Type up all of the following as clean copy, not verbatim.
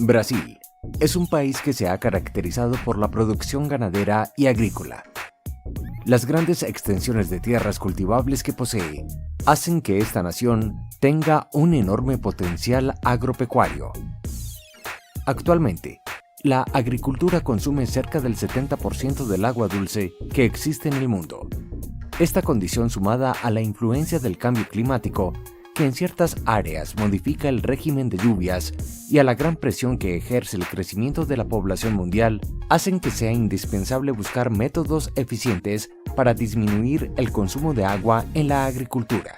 Brasil es un país que se ha caracterizado por la producción ganadera y agrícola. Las grandes extensiones de tierras cultivables que posee hacen que esta nación tenga un enorme potencial agropecuario. Actualmente, la agricultura consume cerca del 70% del agua dulce que existe en el mundo. Esta condición, sumada a la influencia del cambio climático, que en ciertas áreas modifica el régimen de lluvias, y a la gran presión que ejerce el crecimiento de la población mundial, hacen que sea indispensable buscar métodos eficientes para disminuir el consumo de agua en la agricultura.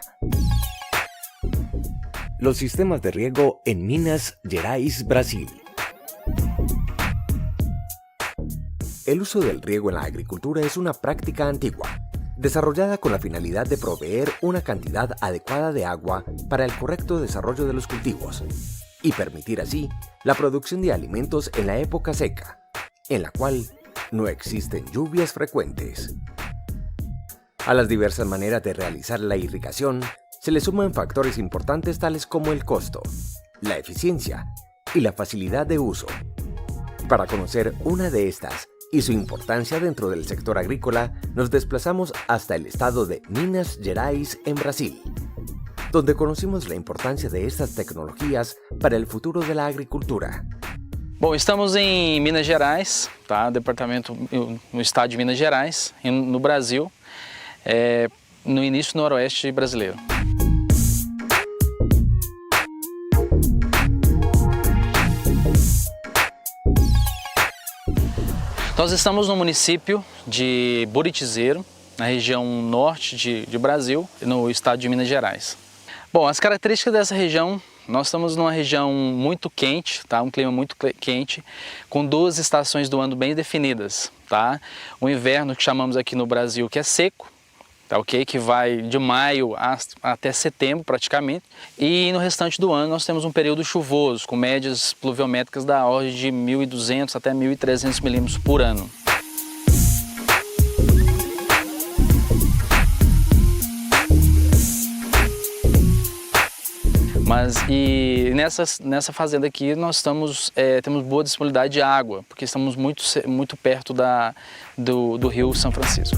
Los sistemas de riego en Minas Gerais, Brasil. El uso del riego en la agricultura es una práctica antigua, desarrollada con la finalidad de proveer una cantidad adecuada de agua para el correcto desarrollo de los cultivos y permitir así la producción de alimentos en la época seca, en la cual no existen lluvias frecuentes. A las diversas maneras de realizar la irrigación se le suman factores importantes tales como el costo, la eficiencia y la facilidad de uso. Para conocer una de estas y su importancia dentro del sector agrícola, nos desplazamos hasta el estado de Minas Gerais, en Brasil, donde conocimos la importancia de estas tecnologías para el futuro de la agricultura. Bom, estamos em Minas Gerais, tá? Departamento no estado de Minas Gerais, no Brasil, no início noroeste brasileiro. Nós estamos no município de Buritizeiro, na região norte de Brasil, no estado de Minas Gerais. Bom, as características dessa região, nós estamos numa região muito quente, tá? Um clima muito quente, com duas estações do ano bem definidas, tá? O inverno, que chamamos aqui no Brasil, que é seco, tá, ok? Que vai de maio até setembro praticamente, e no restante do ano nós temos um período chuvoso, com médias pluviométricas da ordem de 1.200 até 1.300 milímetros por ano. Mas nessa fazenda aqui nós temos boa disponibilidade de água, porque estamos muito perto do rio São Francisco.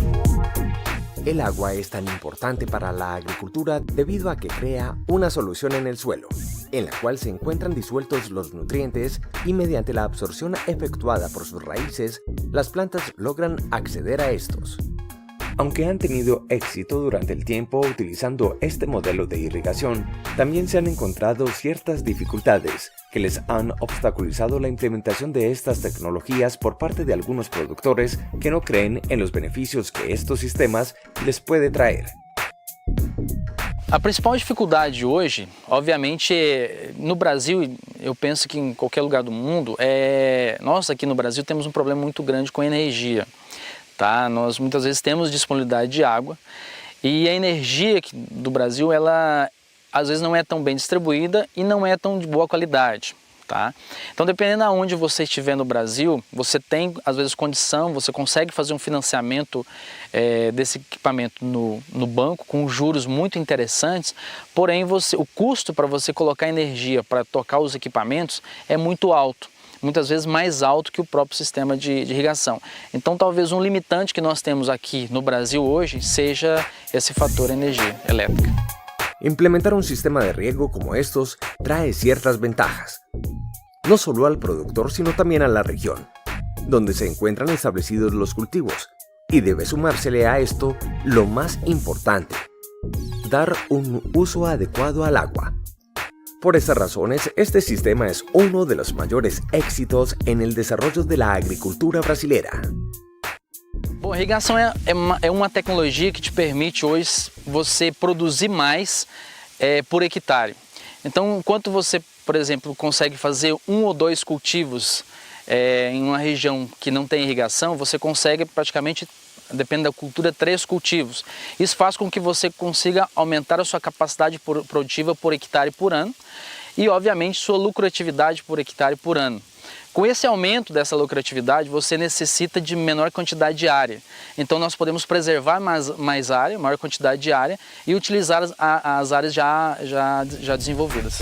El agua es tan importante para la agricultura debido a que crea una solución en el suelo, en la cual se encuentran disueltos los nutrientes, y mediante la absorción efectuada por sus raíces, las plantas logran acceder a estos. Aunque han tenido éxito durante el tiempo utilizando este modelo de irrigación, también se han encontrado ciertas dificultades que les han obstaculizado la implementación de estas tecnologías por parte de algunos productores que no creen en los beneficios que estos sistemas les puede traer. A principal dificuldade hoje, obviamente, no Brasil, eu penso que em qualquer lugar do mundo, nós aqui no Brasil temos um problema muito grande com a energia. Tá? Nós muitas vezes temos disponibilidade de água, e a energia do Brasil, ela às vezes não é tão bem distribuída e não é tão de boa qualidade. Tá? Então, dependendo de onde você estiver no Brasil, você tem às vezes condição, você consegue fazer um financiamento desse equipamento no banco com juros muito interessantes, porém o custo para você colocar energia para tocar os equipamentos é muito alto. Muitas vezes mais alto que o próprio sistema de irrigação. Então talvez um limitante que nós temos aqui no Brasil hoje seja esse fator energia elétrica. Implementar un sistema de riego como estos trae ciertas ventajas, no solo al productor sino también a la región, donde se encuentran establecidos los cultivos, y debe sumársele a esto lo más importante: dar un uso adecuado al agua. Por estas razones, este sistema es uno de los mayores éxitos en el desarrollo de la agricultura brasileira. Bom, a irrigação é uma tecnologia que te permite hoje você produzir mais por hectare. Então, enquanto você, por exemplo, consegue fazer 1 ou 2 cultivos em uma região que não tem irrigação, você consegue praticamente, depende da cultura, 3 cultivos. Isso faz com que você consiga aumentar a sua capacidade produtiva por hectare por ano e, obviamente, sua lucratividade por hectare por ano. Com esse aumento dessa lucratividade, você necessita de menor quantidade de área. Então nós podemos preservar mais área, maior quantidade de área, e utilizar as áreas já desenvolvidas.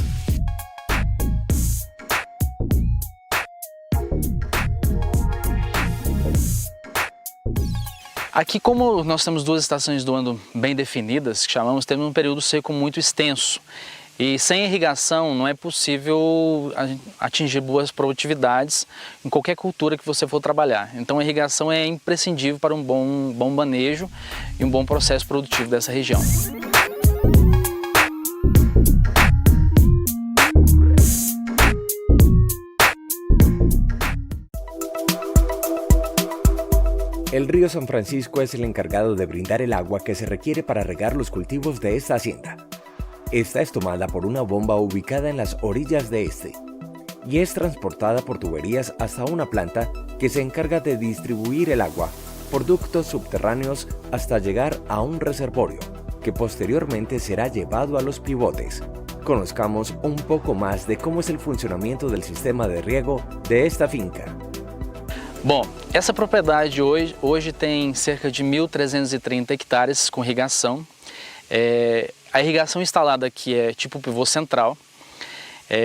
Aqui, como nós temos duas estações do ano bem definidas, que chamamos, temos um período seco muito extenso. E sem irrigação não é possível atingir boas produtividades em qualquer cultura que você for trabalhar. Então a irrigação é imprescindível para um bom manejo e um bom processo produtivo dessa região. El río San Francisco es el encargado de brindar el agua que se requiere para regar los cultivos de esta hacienda. Esta es tomada por una bomba ubicada en las orillas de este y es transportada por tuberías hasta una planta que se encarga de distribuir el agua por ductos subterráneos hasta llegar a un reservorio que posteriormente será llevado a los pivotes. Conozcamos un poco más de cómo es el funcionamiento del sistema de riego de esta finca. Bom, essa propriedade hoje tem cerca de 1.330 hectares com irrigação. A irrigação instalada aqui é tipo pivô central.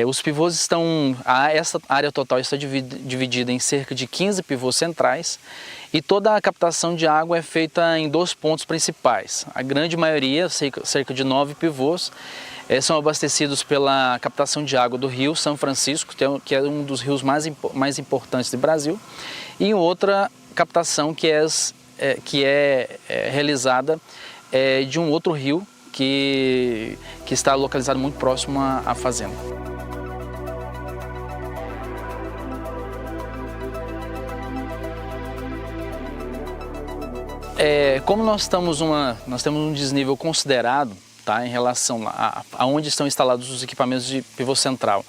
Os pivôs estão... Essa área total está dividida em cerca de 15 pivôs centrais e toda a captação de água é feita em 2 pontos principais. A grande maioria, cerca de 9 pivôs, são abastecidos pela captação de água do rio São Francisco, que é um dos rios mais importantes do Brasil, e outra captação que é realizada de um outro rio que está localizado muito próximo à fazenda. Como nós temos um desnível considerado, tá, em relação a onde estão instalados os equipamentos de pivô central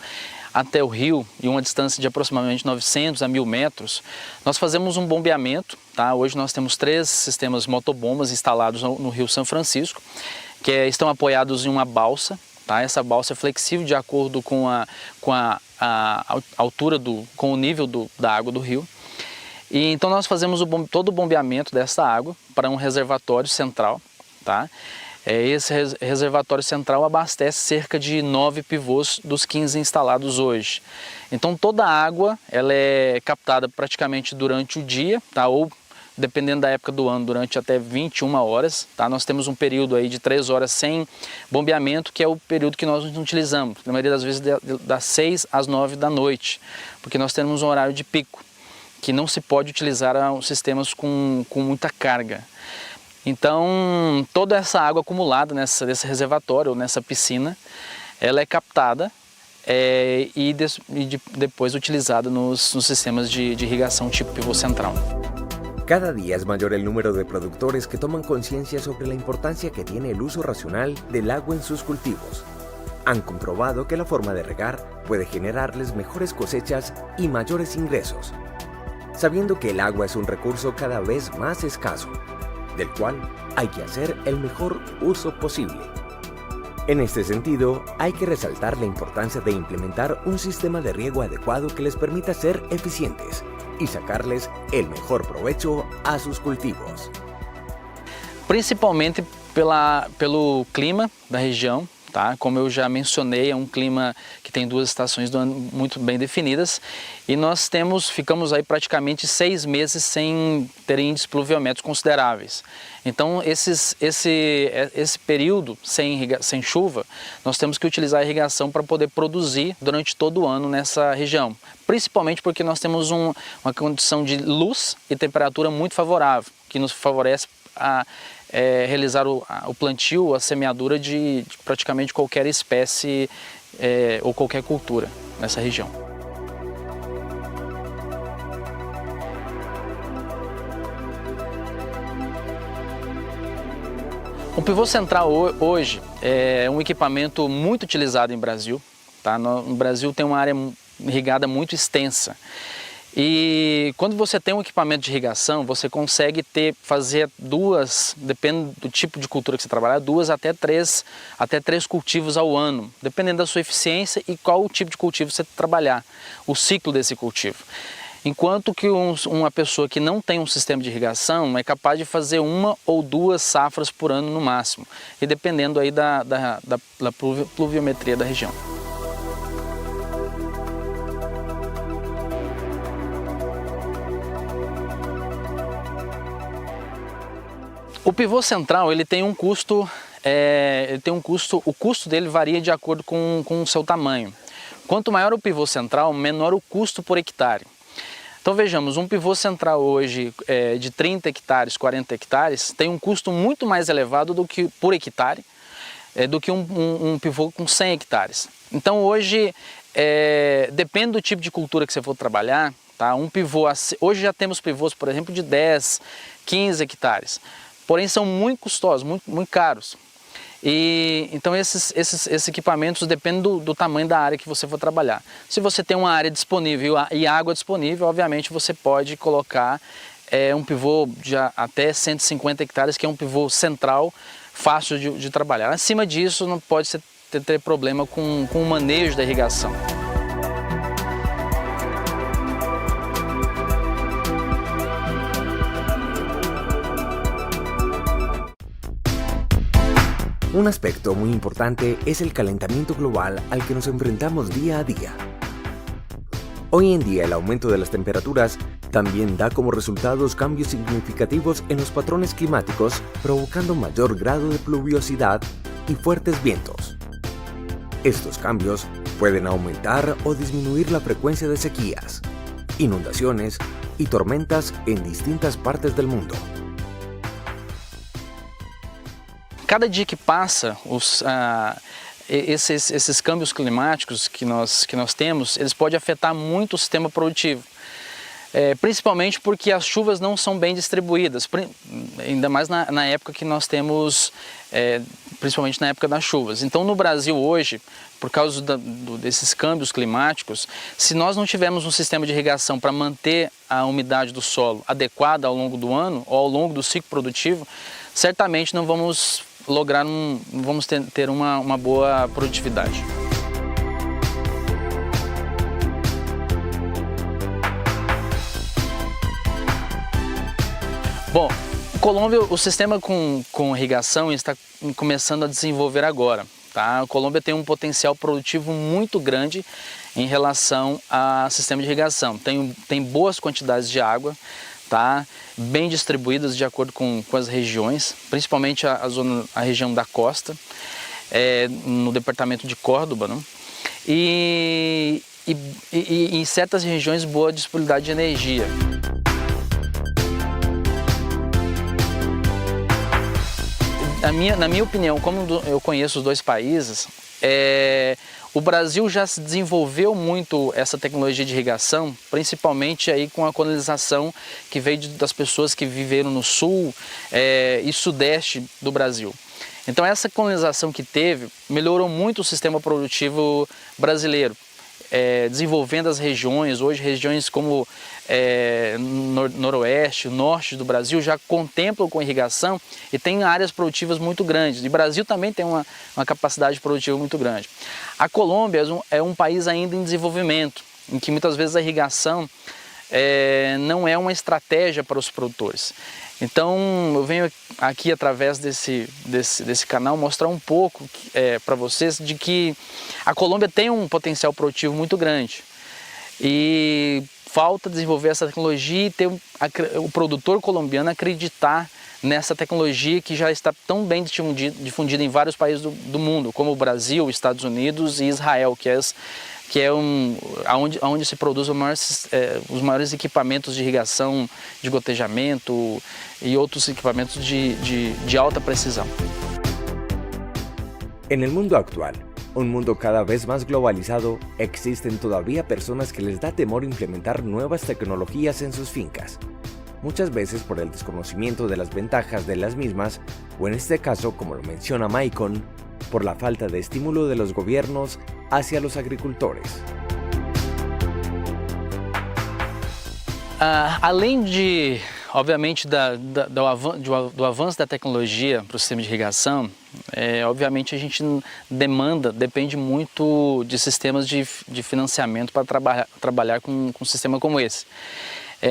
até o rio, e uma distância de aproximadamente 900 a 1.000 metros, nós fazemos um bombeamento. Tá? Hoje nós temos 3 sistemas motobombas instalados no rio São Francisco, que estão apoiados em uma balsa. Tá? Essa balsa é flexível de acordo com a altura, com o nível da água do rio. E então nós fazemos todo o bombeamento dessa água para um reservatório central. Tá? Esse reservatório central abastece cerca de 9 pivôs dos 15 instalados hoje. Então toda a água ela é captada praticamente durante o dia, tá? Ou dependendo da época do ano, durante até 21 horas. Tá? Nós temos um período aí de 3 horas sem bombeamento, que é o período que nós utilizamos, na maioria das vezes das 6 às 9 da noite, porque nós temos um horário de pico, que não se pode utilizar sistemas com muita carga. Então, toda essa água acumulada nesse reservatório ou nessa piscina, ela é captada e depois utilizada nos sistemas de irrigação tipo pivô central. Cada día es mayor el número de productores que toman conciencia sobre la importancia que tiene el uso racional del agua en sus cultivos. Han comprobado que la forma de regar puede generarles mejores cosechas y mayores ingresos, sabiendo que el agua es un recurso cada vez más escaso, del cual hay que hacer el mejor uso posible. En este sentido, hay que resaltar la importancia de implementar un sistema de riego adecuado que les permita ser eficientes y sacarles el mejor provecho a sus cultivos. Principalmente pelo clima da região. Tá? Como eu já mencionei, é um clima que tem 2 estações do ano muito bem definidas e nós ficamos aí praticamente 6 meses sem ter índices pluviométricos consideráveis. Então esse período sem chuva, nós temos que utilizar a irrigação para poder produzir durante todo o ano nessa região. Principalmente porque nós temos uma condição de luz e temperatura muito favorável, que nos favorece a realizar o plantio, a semeadura de praticamente qualquer espécie ou qualquer cultura nessa região. O pivô central hoje é um equipamento muito utilizado em Brasil. Tá? No Brasil tem uma área irrigada muito extensa. E quando você tem um equipamento de irrigação, você consegue fazer depende do tipo de cultura que você trabalhar, 2 até 3 cultivos ao ano, dependendo da sua eficiência e qual o tipo de cultivo você trabalhar, o ciclo desse cultivo. Enquanto que uma pessoa que não tem um sistema de irrigação é capaz de fazer 1 ou 2 safras por ano no máximo, e dependendo aí da pluviometria da região. O pivô central ele tem um custo, o custo dele varia de acordo com o seu tamanho. Quanto maior o pivô central, menor o custo por hectare. Então vejamos, um pivô central hoje de 30 hectares, 40 hectares, tem um custo muito mais elevado do que por hectare, do que um pivô com 100 hectares. Então hoje, depende do tipo de cultura que você for trabalhar, tá? Hoje já temos pivôs, por exemplo, de 10, 15 hectares, porém são muito custosos, muito caros. E então esses equipamentos dependem do tamanho da área que você for trabalhar. Se você tem uma área disponível e água disponível, obviamente você pode colocar um pivô de até 150 hectares, que é um pivô central, fácil de trabalhar. Acima disso não pode ter problema com o manejo da irrigação. Un aspecto muy importante es el calentamiento global al que nos enfrentamos día a día. Hoy en día el aumento de las temperaturas también da como resultados cambios significativos en los patrones climáticos, provocando mayor grado de pluviosidad y fuertes vientos. Estos cambios pueden aumentar o disminuir la frecuencia de sequías, inundaciones y tormentas en distintas partes del mundo. Cada dia que passa, esses câmbios climáticos que nós temos, eles podem afetar muito o sistema produtivo. Principalmente porque as chuvas não são bem distribuídas, ainda mais na época que nós temos, principalmente na época das chuvas. Então no Brasil hoje, por causa desses câmbios climáticos, se nós não tivermos um sistema de irrigação para manter a umidade do solo adequada ao longo do ano ou ao longo do ciclo produtivo, certamente não vamos ter uma boa produtividade. Bom, Colômbia, o sistema com irrigação está começando a desenvolver agora. Tá? A Colômbia tem um potencial produtivo muito grande em relação ao sistema de irrigação. Tem boas quantidades de água, tá? Bem distribuídas de acordo com as regiões, principalmente a região da costa, no departamento de Córdoba, né? E em certas regiões boa disponibilidade de energia. Na minha opinião, como eu conheço os dois países, o Brasil já se desenvolveu muito essa tecnologia de irrigação, principalmente aí com a colonização que veio das pessoas que viveram no sul e sudeste do Brasil. Então essa colonização que teve melhorou muito o sistema produtivo brasileiro, desenvolvendo as regiões. Hoje regiões como noroeste, norte do Brasil já contemplam com irrigação e tem áreas produtivas muito grandes. E o Brasil também tem uma capacidade produtiva muito grande. A Colômbia é um país ainda em desenvolvimento, em que muitas vezes a irrigação não é uma estratégia para os produtores. Então eu venho aqui através desse canal mostrar um pouco para vocês de que a Colômbia tem um potencial produtivo muito grande e falta desenvolver essa tecnologia e ter o produtor colombiano acreditar nessa tecnologia que já está tão bem difundida em vários países do mundo, como o Brasil, Estados Unidos e Israel, que é onde se produz os maiores equipamentos de irrigação, de gotejamento e outros equipamentos de alta precisão. En el mundo actual, un mundo cada vez más globalizado, existen todavía personas que les da temor implementar nuevas tecnologías en sus fincas, muchas veces por el desconocimiento de las ventajas de las mismas, o en este caso, como lo menciona Maicon, por la falta de estímulo de los gobiernos hacia los agricultores. Além de, obviamente, do avanço da tecnologia para o sistema de irrigação, obviamente a gente depende muito de sistemas de financiamento para trabalhar com um sistema como esse.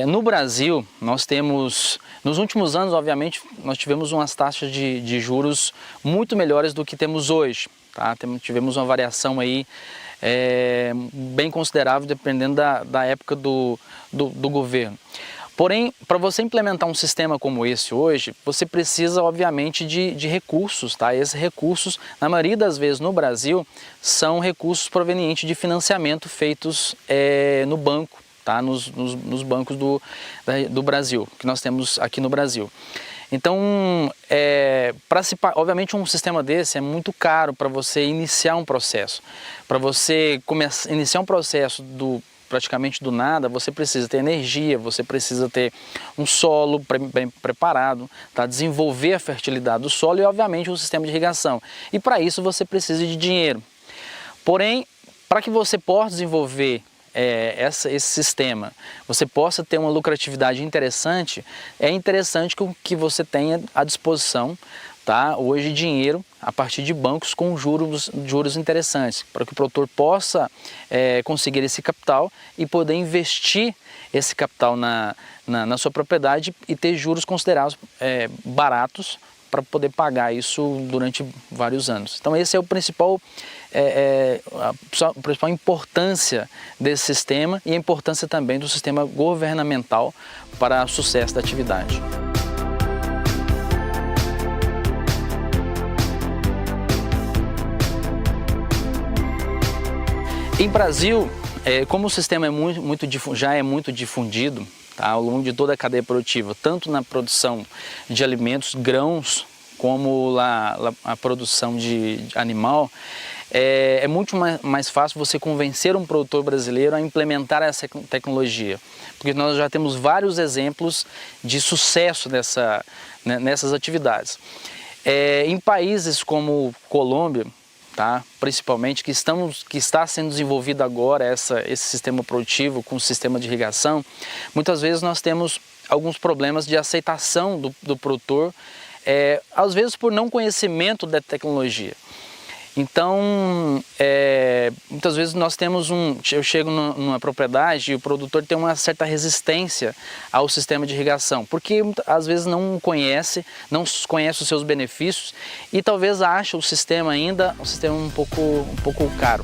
No Brasil, nós temos, nos últimos anos, obviamente, nós tivemos umas taxas de juros muito melhores do que temos hoje. Tá? Tivemos uma variação aí bem considerável, dependendo da época do governo. Porém, para você implementar um sistema como esse hoje, você precisa, obviamente, de recursos, tá? Esses recursos, na maioria das vezes no Brasil, são recursos provenientes de financiamento feitos no banco, tá? Nos bancos do Brasil, que nós temos aqui no Brasil. Então, obviamente um sistema desse é muito caro para você iniciar um processo. Para você iniciar um processo praticamente do nada, você precisa ter energia, você precisa ter um solo bem preparado, tá? Desenvolver a fertilidade do solo e, obviamente, um sistema de irrigação. E para isso você precisa de dinheiro. Porém, para que você possa desenvolver esse sistema, você possa ter uma lucratividade interessante, é interessante que você tenha à disposição, tá, hoje dinheiro a partir de bancos com juros interessantes, para que o produtor possa conseguir esse capital e poder investir esse capital na sua propriedade e ter juros considerados baratos para poder pagar isso durante vários anos. Então esse é a principal importância desse sistema e a importância também do sistema governamental para o sucesso da atividade. Em Brasil, como o sistema já é muito difundido, tá, ao longo de toda a cadeia produtiva, tanto na produção de alimentos, grãos, como a produção de animal, é muito mais fácil você convencer um produtor brasileiro a implementar essa tecnologia, porque nós já temos vários exemplos de sucesso nessas atividades. Em países como Colômbia, tá, principalmente, que está sendo desenvolvido agora esse sistema produtivo com o sistema de irrigação, muitas vezes nós temos alguns problemas de aceitação do produtor, às vezes por não conhecimento da tecnologia. Então, muitas vezes eu chego numa propriedade e o produtor tem uma certa resistência ao sistema de irrigação, porque às vezes não conhece os seus benefícios e talvez acha o sistema ainda um pouco caro.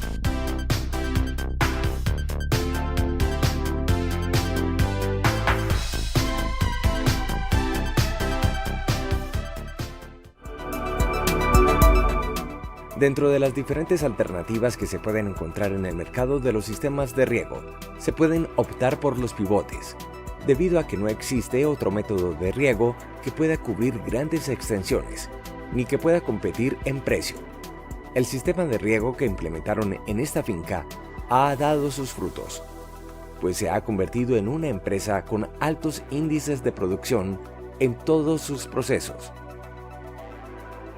Dentro de las diferentes alternativas que se pueden encontrar en el mercado de los sistemas de riego, se pueden optar por los pivotes, debido a que no existe otro método de riego que pueda cubrir grandes extensiones, ni que pueda competir en precio. El sistema de riego que implementaron en esta finca ha dado sus frutos, pues se ha convertido en una empresa con altos índices de producción en todos sus procesos.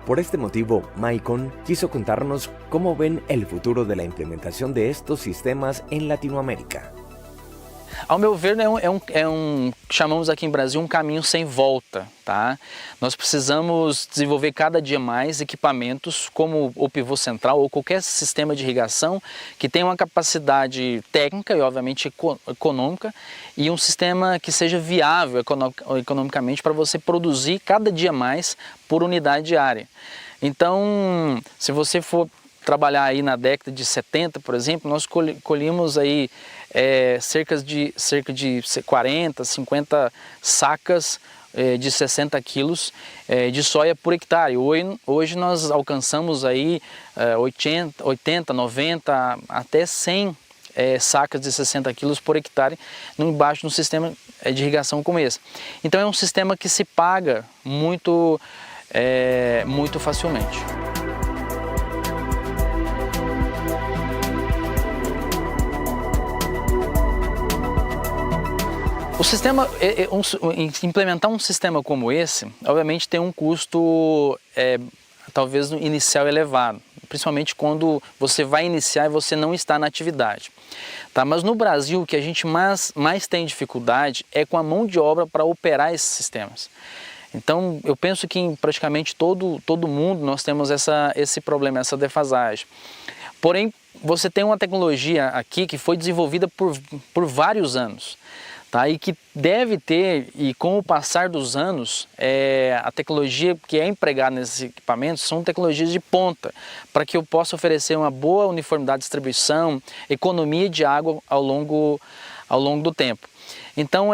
Por este motivo, Maicon quiso contarnos cómo ven el futuro de la implementación de estos sistemas en Latinoamérica. Ao meu ver, chamamos aqui em Brasil um caminho sem volta, tá? Nós precisamos desenvolver cada dia mais equipamentos como o pivô central ou qualquer sistema de irrigação que tenha uma capacidade técnica e obviamente econômica e um sistema que seja viável economicamente para você produzir cada dia mais por unidade diária. Então, se você for trabalhar aí na década de 70, por exemplo, nós colhíamos aí cerca de 40, 50 sacas de 60 quilos de soja por hectare. Hoje nós alcançamos aí 80, 90, até 100 sacas de 60 quilos por hectare embaixo de um sistema de irrigação como esse. Então é um sistema que se paga muito facilmente. Implementar um sistema como esse, obviamente tem um custo talvez inicial elevado, principalmente quando você vai iniciar e você não está na atividade. Tá? Mas no Brasil o que a gente mais tem dificuldade é com a mão de obra para operar esses sistemas. Então eu penso que em praticamente todo mundo nós temos esse problema, essa defasagem. Porém, você tem uma tecnologia aqui que foi desenvolvida por vários anos. Tá? E que deve ter, e com o passar dos anos, a tecnologia que é empregada nesses equipamentos são tecnologias de ponta, para que eu possa oferecer uma boa uniformidade de distribuição, economia de água ao longo do tempo. Então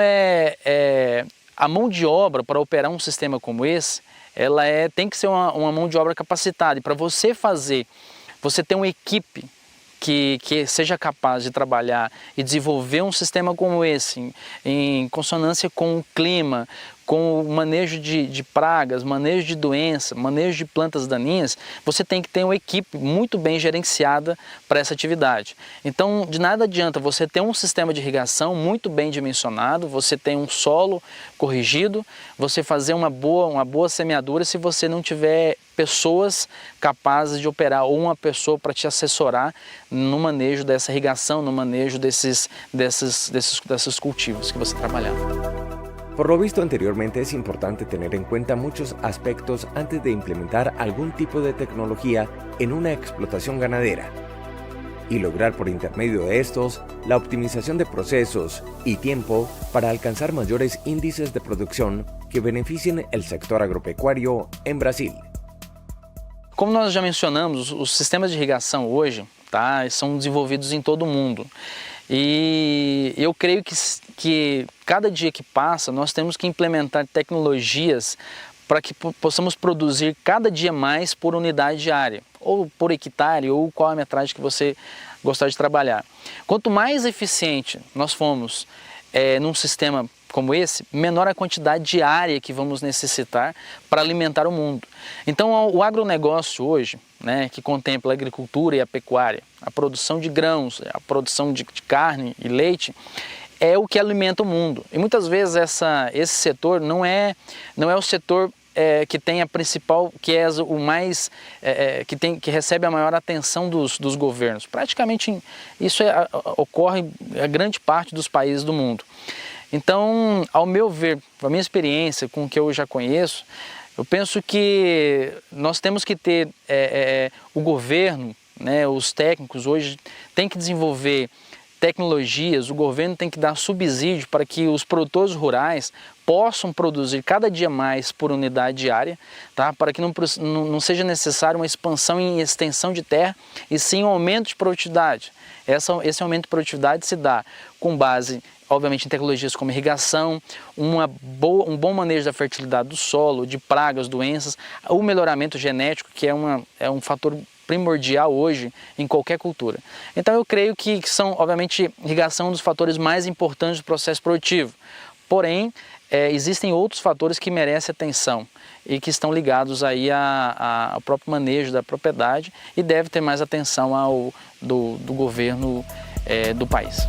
a mão de obra para operar um sistema como esse, ela tem que ser uma mão de obra capacitada. E para você ter uma equipe que seja capaz de trabalhar e desenvolver um sistema como esse, em consonância com o clima, com o manejo de pragas, manejo de doença, manejo de plantas daninhas, você tem que ter uma equipe muito bem gerenciada para essa atividade. Então, de nada adianta você ter um sistema de irrigação muito bem dimensionado, você tem um solo corrigido, você fazer uma boa semeadura se você não tiver pessoas capazes de operar ou uma pessoa para te assessorar no manejo dessa irrigação, no manejo desses cultivos que você trabalhar. Por lo visto anteriormente, es importante tener en cuenta muchos aspectos antes de implementar algún tipo de tecnología en una explotación ganadera y lograr por intermedio de estos la optimización de procesos y tiempo para alcanzar mayores índices de producción que beneficien el sector agropecuario en Brasil. Como nós já mencionamos, os sistemas de irrigação hoje são desenvolvidos em todo o mundo. E eu creio que cada dia que passa nós temos que implementar tecnologias para que possamos produzir cada dia mais por unidade diária, ou por hectare, ou qual a metragem que você gostar de trabalhar. Quanto mais eficiente nós formos num sistema como esse, menor a quantidade de área que vamos necessitar para alimentar o mundo. Então o agronegócio hoje, que contempla a agricultura e a pecuária, a produção de grãos, a produção de carne e leite, é o que alimenta o mundo. E muitas vezes esse setor não é o setor que tem a principal, que é o mais, que recebe a maior atenção dos governos. Praticamente isso ocorre em grande parte dos países do mundo. Então, ao meu ver, a minha experiência com o que eu já conheço, eu penso que nós temos que ter o governo, os técnicos hoje têm que desenvolver tecnologias, o governo tem que dar subsídio para que os produtores rurais possam produzir cada dia mais por unidade diária, para que não seja necessário uma expansão e extensão de terra, e sim um aumento de produtividade. Esse aumento de produtividade se dá com base, obviamente, em tecnologias como irrigação, um bom manejo da fertilidade do solo, de pragas, doenças, o melhoramento genético, que é um fator primordial hoje em qualquer cultura. Então eu creio que são, obviamente, irrigação um dos fatores mais importantes do processo produtivo. Porém, existem outros fatores que merecem atenção e que estão ligados aí ao próprio manejo da propriedade e deve ter mais atenção do governo do país.